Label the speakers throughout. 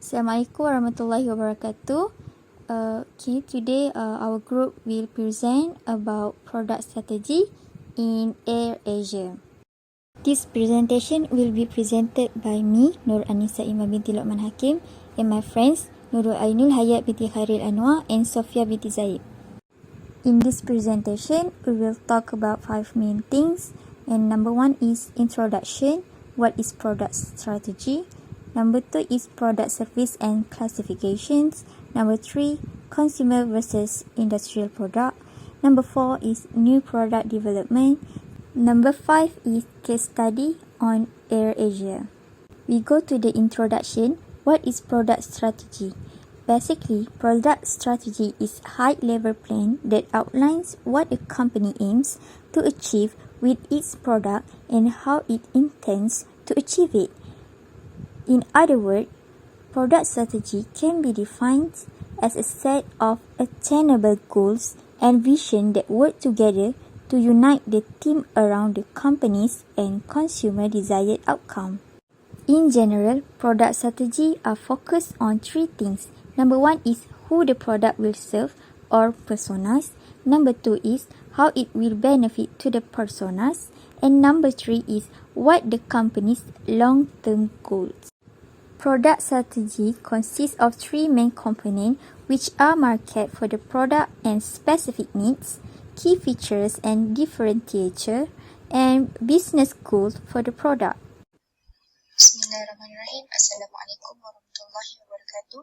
Speaker 1: Assalamualaikum warahmatullahi wabarakatuh. Today our group will present about product strategy in AirAsia. This presentation will be presented by me, Nur Anissa Imam binti Luqman Hakim, and my friends Nurul Ainul Hayat binti Khairil Anwar and Sofia binti Zaid. In this presentation, we will talk about 5 main things. And number 1 is introduction. What is product strategy? Number 2 is product service and classifications. Number 3, consumer versus industrial product. Number 4 is new product development. Number 5 is case study on AirAsia. We go to the introduction. What is product strategy? Basically, product strategy is a high-level plan that outlines what a company aims to achieve with its product and how it intends to achieve it. In other words, product strategy can be defined as a set of attainable goals and vision that work together to unite the team around the company's and consumer desired outcome. In general, product strategy are focused on 3 things. Number 1 is who the product will serve or personas. Number 2 is how it will benefit to the personas. And number 3 is what the company's long-term goals. Product strategy consists of 3 main components, which are market for the product and specific needs, key features and differentiator, and business goals for the product.
Speaker 2: Bismillahirrahmanirrahim. Assalamualaikum warahmatullahi wabarakatuh.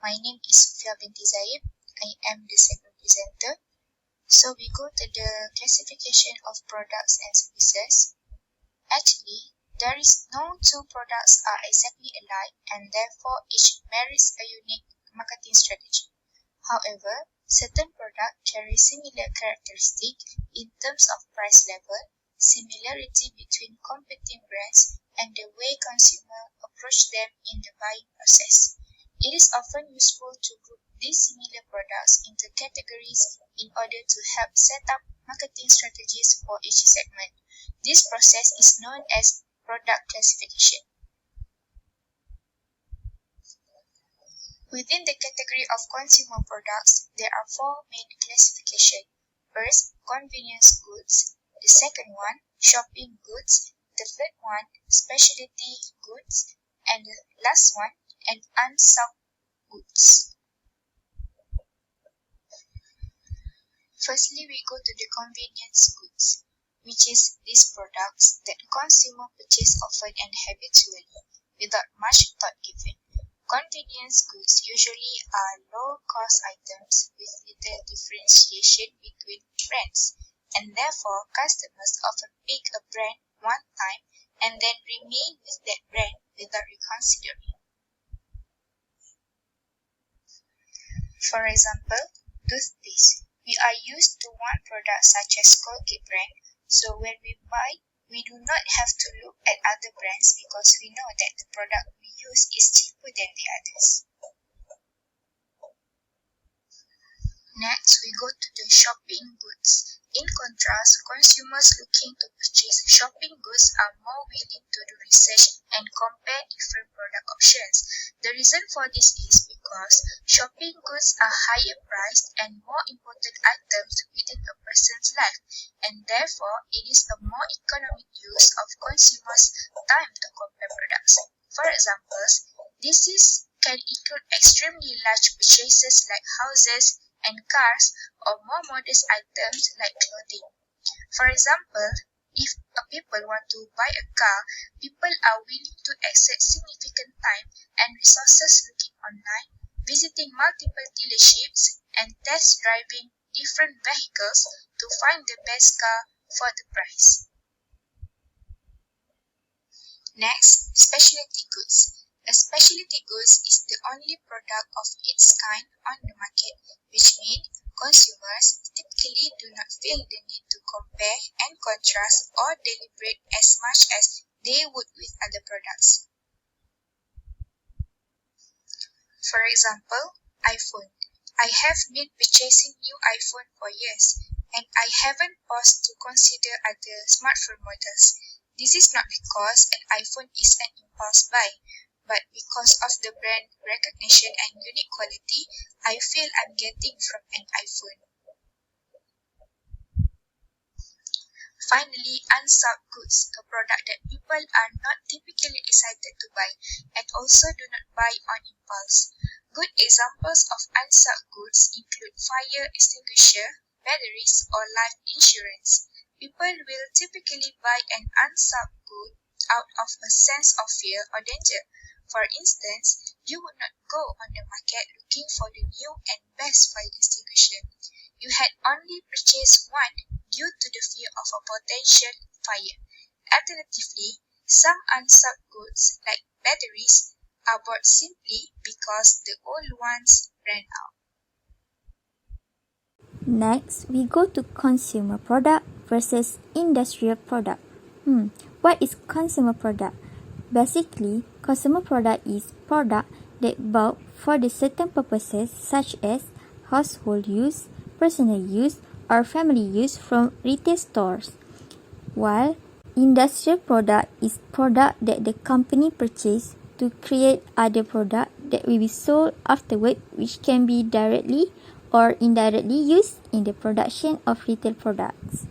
Speaker 2: My name is Sofia binti Zaid. I am the segment presenter. So we go to the classification of products and services. Actually, there is no two products are exactly alike and therefore each merits a unique marketing strategy. However, certain products carry similar characteristics in terms of price level, similarity between competing brands, and the way consumers approach them in the buying process. It is often useful to group these similar products into categories in order to help set up marketing strategies for each segment. This process is known as product classification. Within the category of consumer products, there are 4 main classifications. First, convenience goods. The second one, shopping goods. The third one, specialty goods. And the last one, unsold goods. Firstly, we go to the convenience goods, which is these products that consumers purchase often and habitually without much thought given. Convenience goods usually are low-cost items with little differentiation between brands, and therefore customers often pick a brand one time and then remain with that brand without reconsidering. For example, toothpaste. We are used to one product such as Colgate brand, so when we buy, we do not have to look at other brands because we know that the product we use is cheaper than the others. Next, we go to the shopping goods. In contrast, consumers looking to purchase shopping goods are more willing to do research and compare different product options. The reason for this is because shopping goods are higher priced and more important items within a person's life, and therefore it is a more economic use of consumers' time to compare products. For example, can include extremely large purchases like houses and cars, or more modest items like clothing. For example, if people want to buy a car, people are willing to exert significant time and resources looking online, visiting multiple dealerships, and test driving different vehicles to find the best car for the price. Next, specialty goods. A specialty goods is the only product of its kind on the market, which means consumers typically do not feel the need to compare and contrast or deliberate as much as they would with other products. For example, iPhone. I have been purchasing new iPhone for years, and I haven't paused to consider other smartphone models. This is not because an iPhone is an impulse buy, but because of the brand recognition and unique quality, I feel I'm getting from an iPhone. Finally, unsold goods, a product that people are not typically excited to buy and also do not buy on impulse. Good examples of unsold goods include fire extinguisher, batteries, or life insurance. People will typically buy an unsold good out of a sense of fear or danger. For instance, you would not go on the market looking for the new and best fire extinguisher. You had only purchased one due to the fear of a potential fire. Alternatively, some unsold goods, like batteries, are bought simply because the old ones ran out.
Speaker 1: Next, we go to consumer product versus industrial product. What is consumer product? Basically, consumer product is product that bought for the certain purposes such as household use, personal use, or family use from retail stores. While industrial product is product that the company purchased to create other product that will be sold afterward, which can be directly or indirectly used in the production of retail products.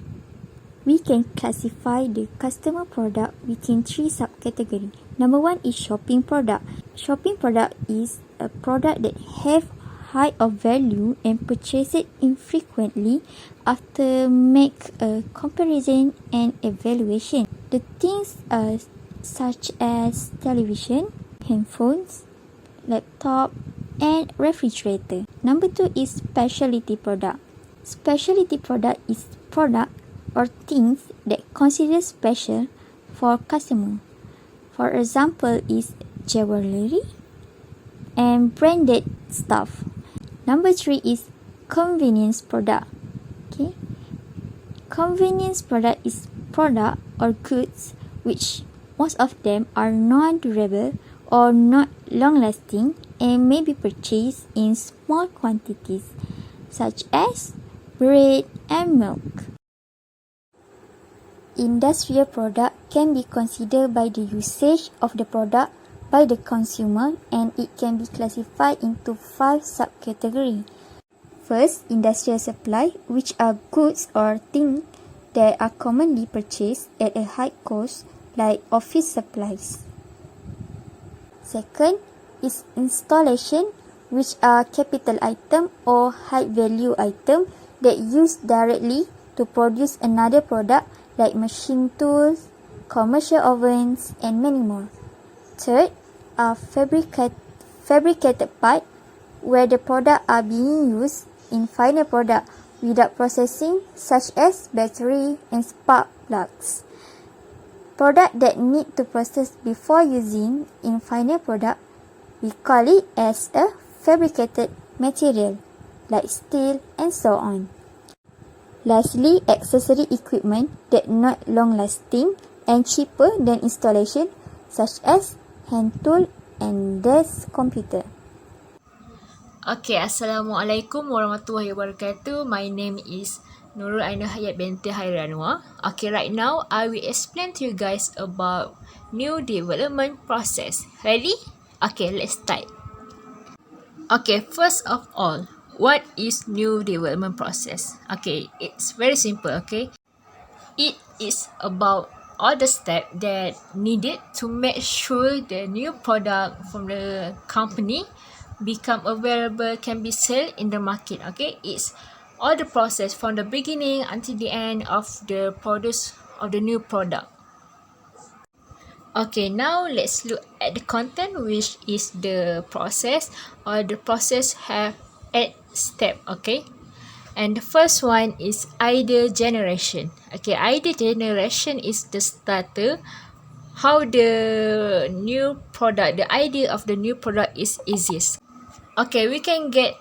Speaker 1: We can classify the customer product within 3 subcategories. Number 1 is shopping product. Shopping product is a product that have high of value and purchase it infrequently after make a comparison and evaluation. The things such as television, handphones, laptop, and refrigerator. Number 2 is specialty product. Specialty product is product or things that considered special for customer. For example is jewelry and branded stuff. Number 3 is convenience product. Okay. Convenience product is product or goods which most of them are non-durable or not long-lasting and may be purchased in small quantities such as bread and milk. Industrial product can be considered by the usage of the product by the consumer, and it can be classified into 5 subcategories. First, industrial supply, which are goods or things that are commonly purchased at a high cost, like office supplies. Second is installation, which are capital item or high value item that used directly to produce another product like machine tools, commercial ovens, and many more. Third are fabricated part, where the product are being used in final product without processing, such as battery and spark plugs. Product that need to process before using in final product, we call it as a fabricated material, like steel and so on. Lastly, accessory equipment that not long-lasting and cheaper than installation, such as hand tool and desk computer.
Speaker 3: Okay, Assalamualaikum warahmatullahi wabarakatuh. My name is Nurul Aina Hayat binti Hairanwa. Okay, right now I will explain to you guys about new development process. Ready? Okay, let's start. Okay, first of all, what is new development process? Okay, it's very simple, okay? It is about all the steps that needed to make sure the new product from the company become available, can be sold in the market. Okay, it's all the process from the beginning until the end of the produce of the new product. Okay, now let's look at the content, which is the process, or the process have 8 steps. Okay, and the first one is idea generation. Okay, idea generation is the starter, how the new product, the idea of the new product is easiest. Okay, we can get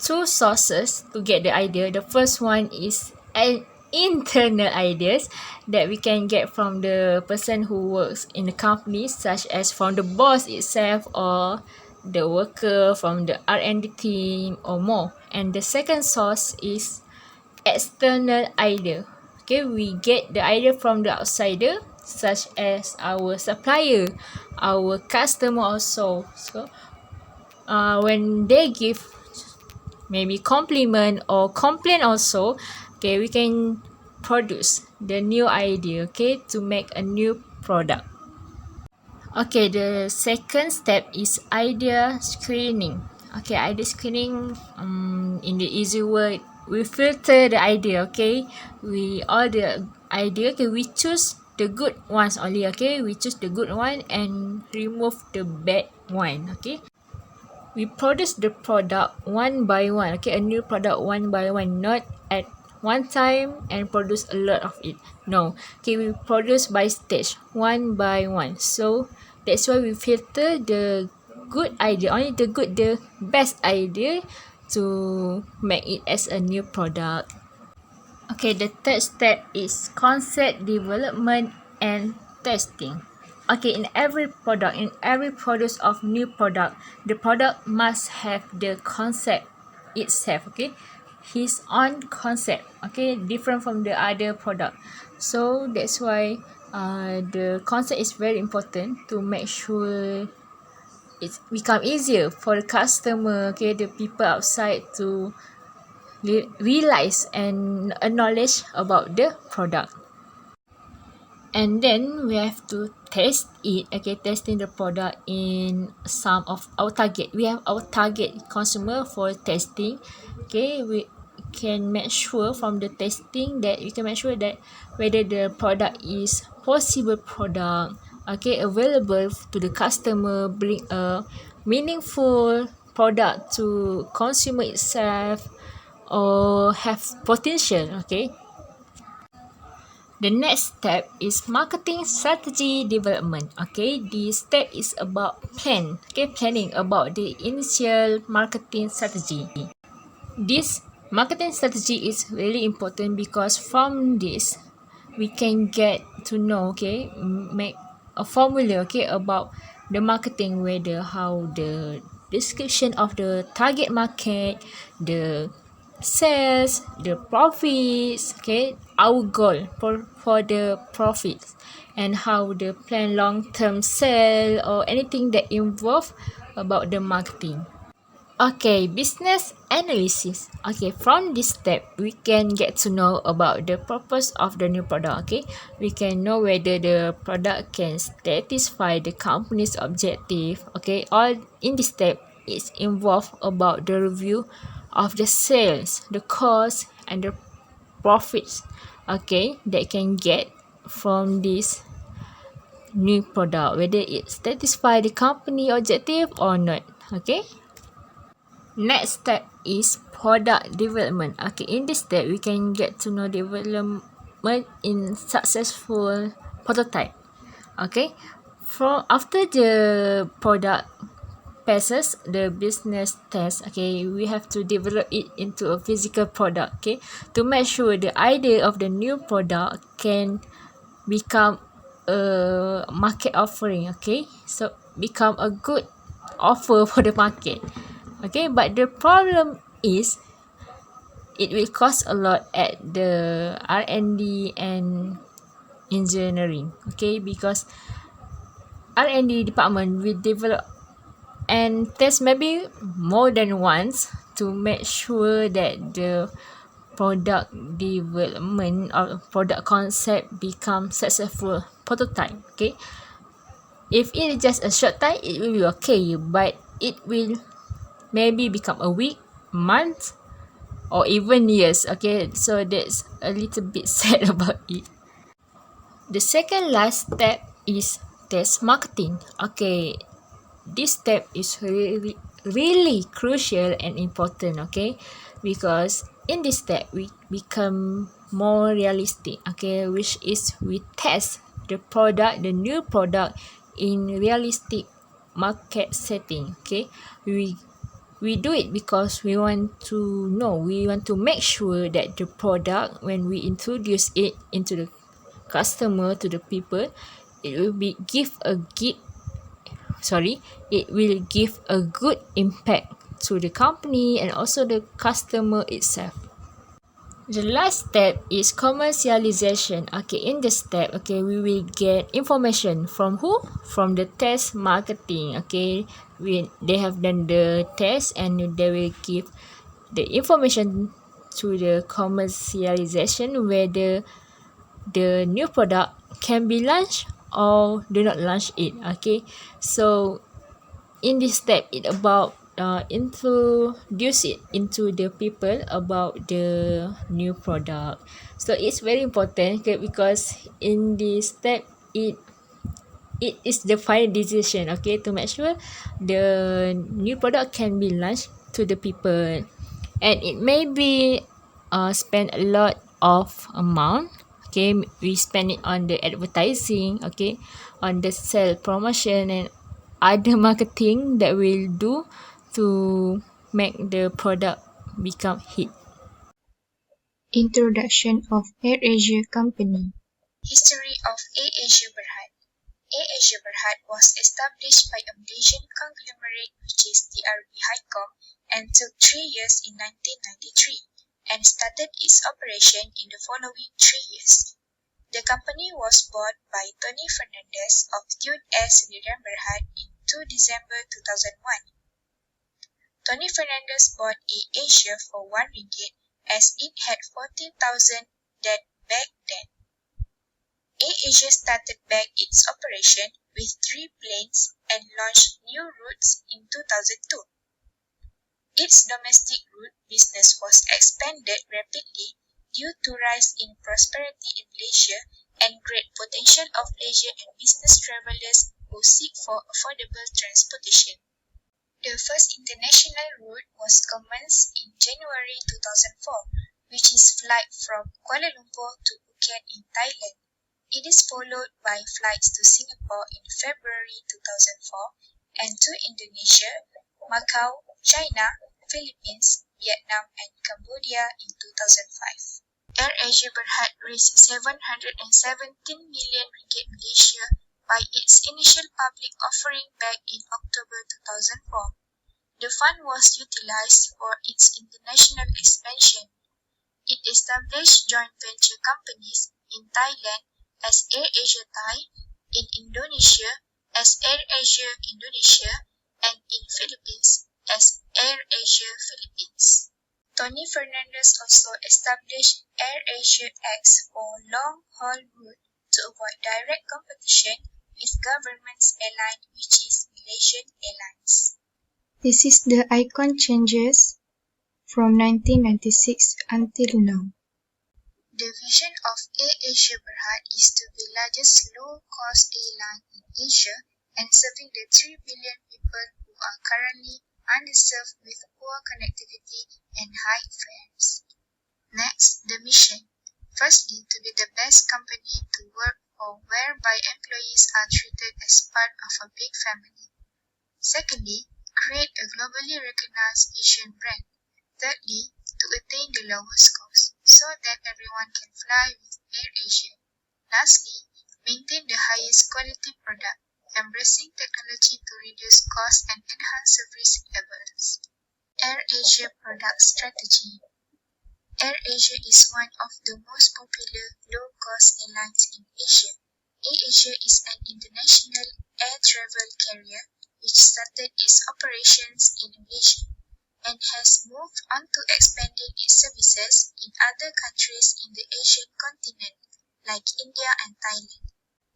Speaker 3: 2 sources to get the idea. The first one is an internal ideas that we can get from the person who works in the company, such as from the boss itself or the worker from the R&D team or more. And the second source is external idea. Okay, we get the idea from the outsider, such as our supplier, our customer also. So when they give maybe compliment or complain also, okay, we can produce the new idea, okay, to make a new product. Okay, the second step is idea screening. Okay, idea screening, in the easy word, we filter the idea, okay? We all the idea, okay, we choose the good ones only, okay? We choose the good one and remove the bad one, okay? We produce the product one by one, okay, a new product one by one, not at one time and produce a lot of it. No, okay, we produce by stage, one by one. So that's why we filter the good idea, only the good, the best idea, to make it as a new product. Okay, the third step is concept development and testing. Okay, in every product, in every produce of new product, the product must have the concept itself, okay? His own concept, okay, different from the other product. So that's why the concept is very important to make sure it's become easier for the customer, okay, the people outside to realize and acknowledge about the product. And then we have to test it, okay, testing the product in some of our target. We have our target consumer for testing, okay. We can make sure from the testing that we can make sure that whether the product is possible product, okay, available to the customer, bring a meaningful product to consumer itself, or have potential, okay. The next step is marketing strategy development. Okay, this step is about planning about the initial marketing strategy. This marketing strategy is really important because from this we can get to know, okay, make a formula, okay, about the marketing, whether how the description of the target market, the sales, the profits, okay, our goal for the profits, and how the plan long-term sale or anything that involve about the marketing. Okay, business analysis. Okay, from this step, we can get to know about the purpose of the new product. Okay, we can know whether the product can satisfy the company's objective. Okay, all in this step is involved about the review of the sales, the cost, and the profits. Okay, that can get from this new product, whether it satisfy the company objective or not. Okay. Next step is product development. Okay, in this step, we can get to know development in successful prototype. Okay, from after the product passes the business test, okay, we have to develop it into a physical product, okay, to make sure the idea of the new product can become a market offering, okay, so become a good offer for the market. Okay, but the problem is it will cost a lot at the R&D and engineering, okay, because R&D department will develop and test maybe more than once to make sure that the product development or product concept become successful prototype, okay. If it is just a short time, it will be okay, but it will maybe become a week, month, or even years, okay. So that's a little bit sad about it. The second last step is test marketing. Okay, this step is really crucial and important, okay, because in this step we become more realistic, okay, which is we test the product, the new product, in realistic market setting, okay. We do it because we want to know, we want to make sure that the product, when we introduce it into the customer, to the people, it will be it will give a good impact to the company and also the customer itself. The last step is commercialization. Okay, in this step, okay, we will get information from who? From the test marketing. Okay, they have done the test and they will give the information to the commercialization whether the new product can be launched or do not launch it. Okay, so in this step it about introduce it into the people about the new product. So it's very important, okay, because in this step it is the final decision, okay, to make sure the new product can be launched to the people, and it may be spend a lot of amount. Okay, we spend it on the advertising, okay, on the sale promotion and other marketing that we'll do to make the product become hit.
Speaker 4: Introduction of AirAsia Company.
Speaker 2: History of AirAsia Berhad. AirAsia Berhad was established by a Malaysian conglomerate which is DRB Highcom and took 3 years in 1993 and started its operation in the following 3 years. The company was bought by Tony Fernandez of Tune Air Sdn Berhad in 2 December 2001. Tony Fernandez bought AirAsia for RM1 as it had 40,000 debt back then. AirAsia started back its operation with 3 planes and launched new routes in 2002. Its domestic route business was expanded rapidly due to rise in prosperity in Malaysia and great potential of leisure and business travelers who seek for affordable transportation. The first international route was commenced in January 2004, which is flight from Kuala Lumpur to Phuket in Thailand. It is followed by flights to Singapore in February 2004 and to Indonesia, Macau, China, Philippines, Vietnam and Cambodia in 2005. AirAsia Berhad raised 717 million ringgit Malaysia by its initial public offering back in October 2004. The fund was utilized for its international expansion. It established joint venture companies in Thailand as AirAsia Thai, in Indonesia as AirAsia Indonesia, and in Philippines as AirAsia Philippines. Tony Fernandez also established AirAsia X for long-haul route to avoid direct competition with government's airline which is Malaysian Airlines.
Speaker 4: This is the icon changes from 1996 until now.
Speaker 2: The vision of AirAsia Berhad is to be largest low-cost airline in Asia and serving the 3 billion people who are currently underserved with poor connectivity and high fares. Next, the mission. Firstly, to be the best company to work for whereby employees are treated as part of a big family. Secondly, create a globally recognized Asian brand. Thirdly, to attain the lowest cost so that everyone can fly with AirAsia. Lastly, maintain the highest quality product, embracing technology to reduce cost and enhance service levels. AirAsia product strategy. AirAsia is one of the most popular low-cost airlines in Asia. AirAsia is an international air travel carrier which started its operations in Malaysia and has moved on to expanding its services in other countries in the Asian continent like India and Thailand.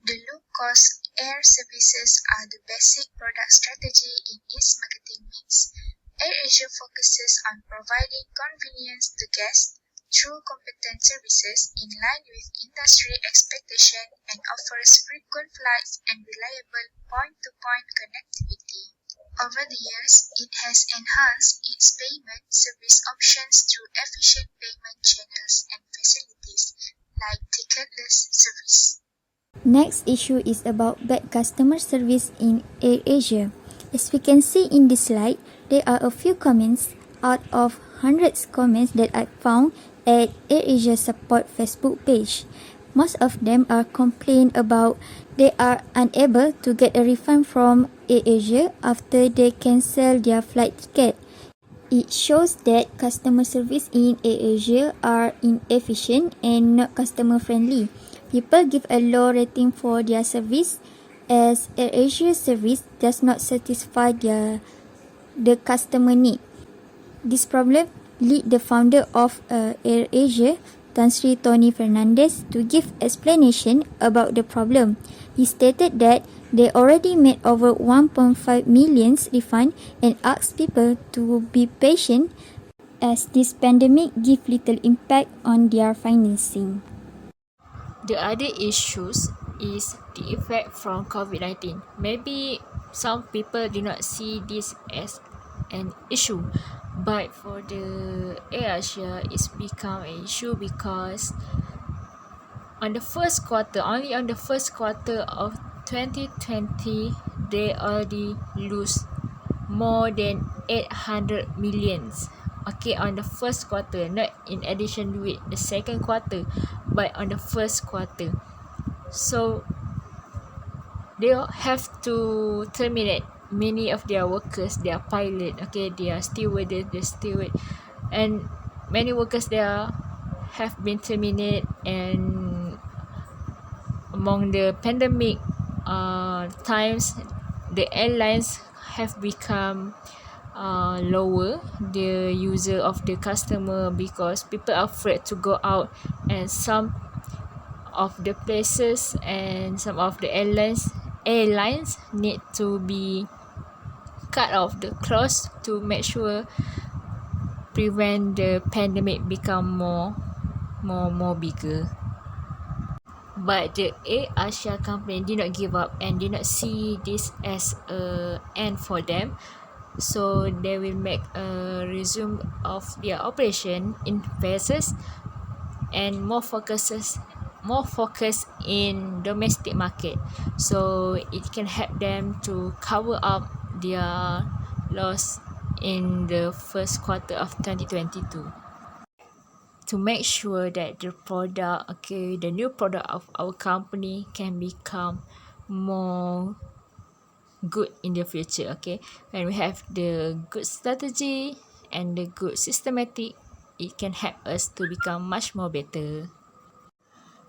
Speaker 2: The low-cost air services are the basic product strategy in its marketing mix. AirAsia focuses on providing convenience to guests through competent services in line with industry expectation and offers frequent flights and reliable point-to-point connectivity. Over the years, it has enhanced its payment service options through efficient payment channels and facilities like ticketless service.
Speaker 1: Next issue is about bad customer service in AirAsia. As we can see in this slide, there are a few comments out of hundreds comments that I found at AirAsia support Facebook page. Most of them are complaint about they are unable to get a refund from AirAsia after they cancel their flight ticket. It shows that customer service in AirAsia are inefficient and not customer friendly. People give a low rating for their service as AirAsia's service does not satisfy the customer need. This problem led the founder of AirAsia, Tan Sri Tony Fernandez, to give explanation about the problem. He stated that they already made over 1.5 million refund and asked people to be patient as this pandemic give little impact on their financing.
Speaker 3: The other issues is the effect from COVID-19. Maybe some people do not see this as an issue, but for the AirAsia, it's become an issue because on the first quarter, only on the first quarter of 2020, they already lose more than 800 millions. Okay, on the first quarter, not in addition with the second quarter, but on the first quarter. So they have to terminate many of their workers, their pilot, okay, their stewardess, the steward, and many workers there have been terminated. And among the pandemic times, the airlines have become lower the user of the customer because people are afraid to go out, and some of the places and some of the airlines need to be cut off the close to make sure prevent the pandemic become more bigger. But the AirAsia company did not give up and did not see this as a end for them. So they will make a resume of their operation in phases and more focus in domestic market. So it can help them to cover up their loss in the first quarter of 2022. To make sure that the new product of our company can become more good in the future. Okay, when we have the good strategy and the good systematic, it can help us to become much more better.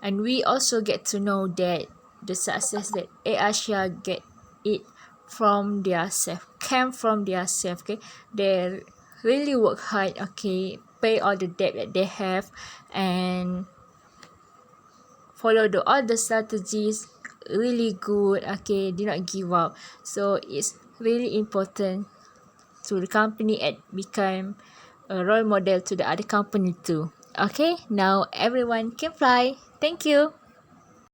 Speaker 3: And we also get to know that the success that AirAsia get it from their self, came from their self. Okay, they really work hard, okay, pay all the debt that they have and follow all the strategies really good, okay, did not give up. So it's really important to the company and become a role model to the other company too. Okay, now everyone can fly. Thank you.